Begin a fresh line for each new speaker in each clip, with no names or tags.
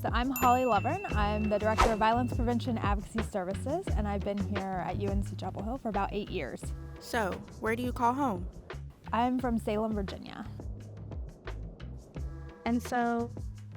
So I'm Holly Lovern. I'm the Director of Violence Prevention Advocacy Services, and I've been here at UNC-Chapel Hill for about 8 years.
So, where do you call home?
I'm from Salem, Virginia.
And so,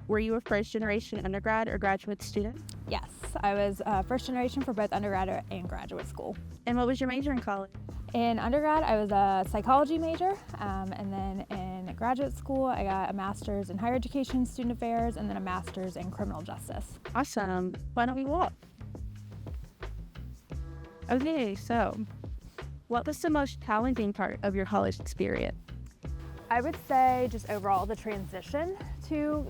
were you a first-generation undergrad or graduate student?
Yes, I was first generation for both undergraduate and graduate school.
And what was your major in college?
In undergrad, I was a psychology major, and then in graduate school, I got a master's in higher education, student affairs, and then a master's in criminal justice.
Awesome. Why don't we walk? Okay, so what was the most challenging part of your college experience?
I would say just overall the transition to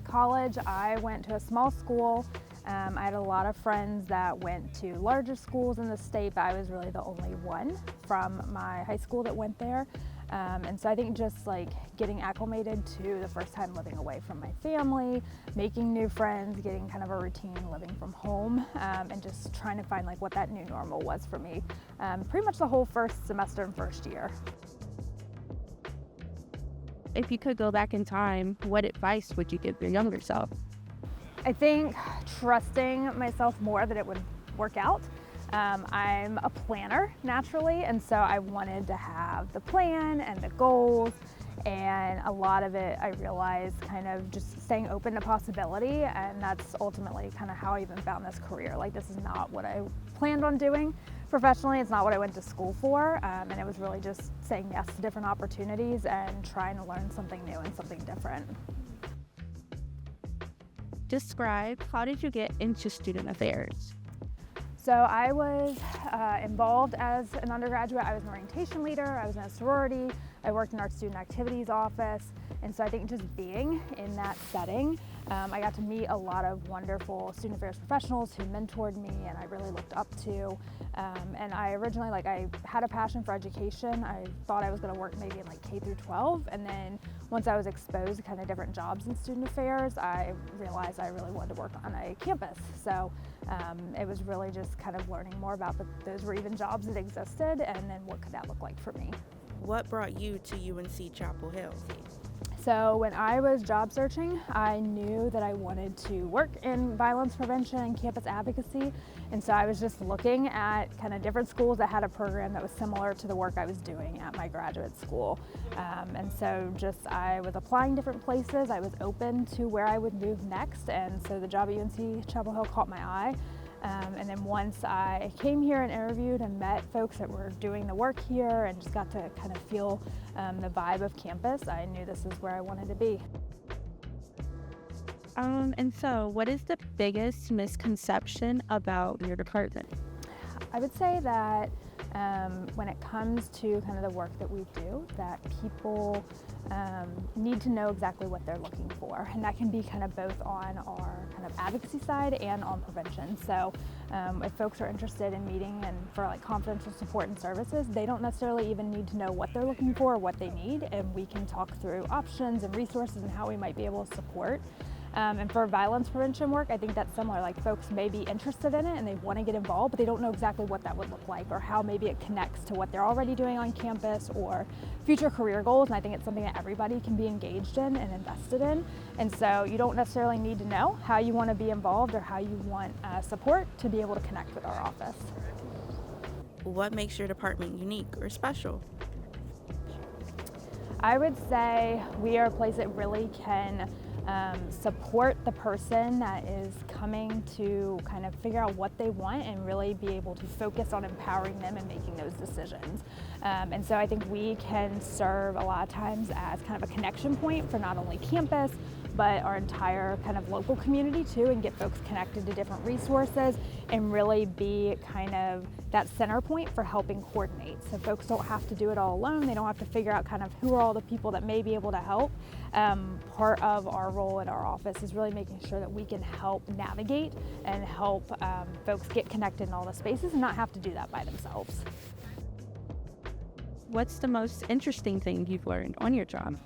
college. I went to a small school. I had a lot of friends that went to larger schools in the state, but I was really the only one from my high school that went there. And so I think just like getting acclimated to the first time living away from my family, making new friends, getting kind of a routine living from home, and just trying to find like what that new normal was for me. Pretty much the whole first semester and first year.
If you could go back in time, what advice would you give your younger self?
I think trusting myself more that it would work out. I'm a planner naturally, and so I wanted to have the plan and the goals, and a lot of it I realized kind of just staying open to possibility, and that's ultimately kind of how I even found this career. Like, this is not what I planned on doing professionally. It's not what I went to school for, and it was really just saying yes to different opportunities and trying to learn something new and something different.
Describe, how did you get into student affairs?
So I was involved as an undergraduate. I was an orientation leader, I was in a sorority, I worked in our student activities office, and so I think just being in that setting, I got to meet a lot of wonderful student affairs professionals who mentored me and I really looked up to. And I originally, I had a passion for education. I thought I was going to work maybe in K through 12, and then once I was exposed to kind of different jobs in student affairs, I realized I really wanted to work on a campus. So it was really just kind of learning more about those were even jobs that existed, and then what could that look like for me.
What brought you to UNC-Chapel Hill?
So when I was job searching, I knew that I wanted to work in violence prevention and campus advocacy. And so I was just looking at kind of different schools that had a program that was similar to the work I was doing at my graduate school. And so I was applying different places. I was open to where I would move next. And so the job at UNC-Chapel Hill caught my eye. And then once I came here and interviewed and met folks that were doing the work here and just got to kind of feel the vibe of campus, I knew this is where I wanted to be.
And so what is the biggest misconception about your department?
I would say that when it comes to kind of the work that we do, that people need to know exactly what they're looking for, and that can be kind of both on our kind of advocacy side and on prevention. So if folks are interested in meeting and for confidential support and services, they don't necessarily even need to know what they're looking for or what they need, and we can talk through options and resources and how we might be able to support. And for violence prevention work, I think that's similar. Folks may be interested in it and they want to get involved, but they don't know exactly what that would look like or how maybe it connects to what they're already doing on campus or future career goals. And I think it's something that everybody can be engaged in and invested in. And so you don't necessarily need to know how you want to be involved or how you want support to be able to connect with our office.
What makes your department unique or special?
I would say we are a place that really can support the person that is coming to kind of figure out what they want and really be able to focus on empowering them and making those decisions. And so I think we can serve a lot of times as kind of a connection point for not only campus, but our entire kind of local community too, and get folks connected to different resources and really be kind of that center point for helping coordinate. So folks don't have to do it all alone. They don't have to figure out kind of who are all the people that may be able to help. Part of our role in our office is really making sure that we can help navigate and help folks get connected in all the spaces and not have to do that by themselves.
What's the most interesting thing you've learned on your job?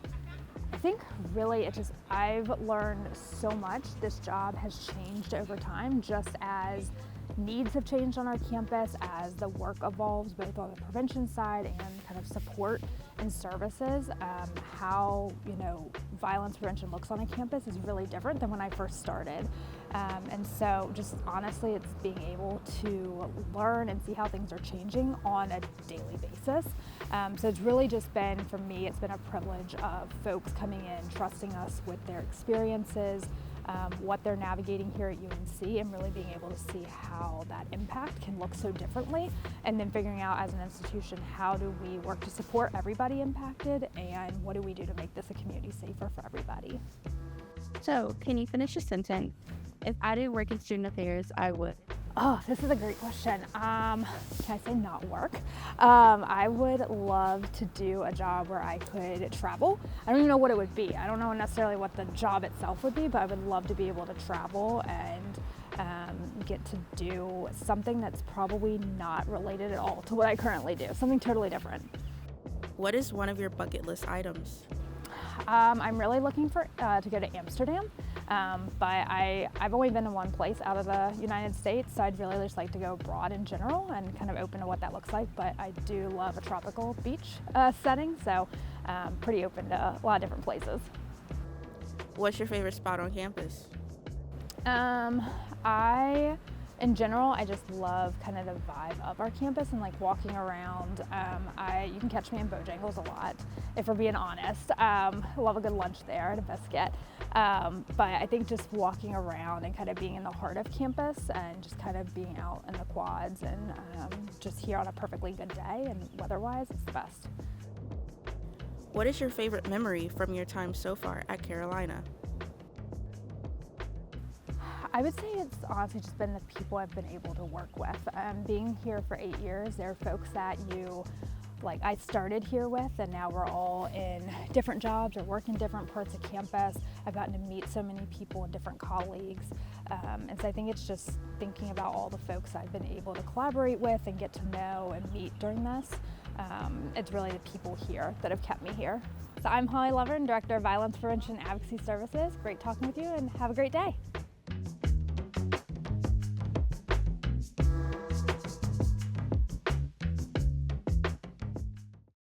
I think really I've learned so much. This job has changed over time, just as needs have changed on our campus, as the work evolves both on the prevention side and kind of support and services, how violence prevention looks on a campus is really different than when I first started. And so just honestly, it's being able to learn and see how things are changing on a daily basis. So it's really just been, for me, it's been a privilege of folks coming in, trusting us with their experiences, what they're navigating here at UNC, and really being able to see how that impact can look so differently, and then figuring out as an institution, how do we work to support everybody impacted, and what do we do to make this a community safer for everybody.
So, can you finish a sentence? If I didn't work in student affairs, I would.
Oh, this is a great question. Can I say not work? I would love to do a job where I could travel. I don't even know what it would be. I don't know necessarily what the job itself would be, but I would love to be able to travel and get to do something that's probably not related at all to what I currently do, something totally different.
What is one of your bucket list items?
I'm really looking to go to Amsterdam, but I've only been to one place out of the United States, so I'd really just like to go abroad in general and kind of open to what that looks like. But I do love a tropical beach setting, so pretty open to a lot of different places.
What's your favorite spot on campus?
In general, I just love kind of the vibe of our campus and like walking around. You can catch me in Bojangles a lot, if we're being honest. I love a good lunch there and a biscuit. But I think just walking around and kind of being in the heart of campus and just kind of being out in the quads and just here on a perfectly good day and weather-wise, it's the best.
What is your favorite memory from your time so far at Carolina?
I would say it's honestly just been the people I've been able to work with. Being here for 8 years, there are folks that I started here with, and now we're all in different jobs or work in different parts of campus. I've gotten to meet so many people and different colleagues. And so I think it's just thinking about all the folks I've been able to collaborate with and get to know and meet during this. It's really the people here that have kept me here. So I'm Holly Lovern, Director of Violence Prevention and Advocacy Services. Great talking with you, and have a great day.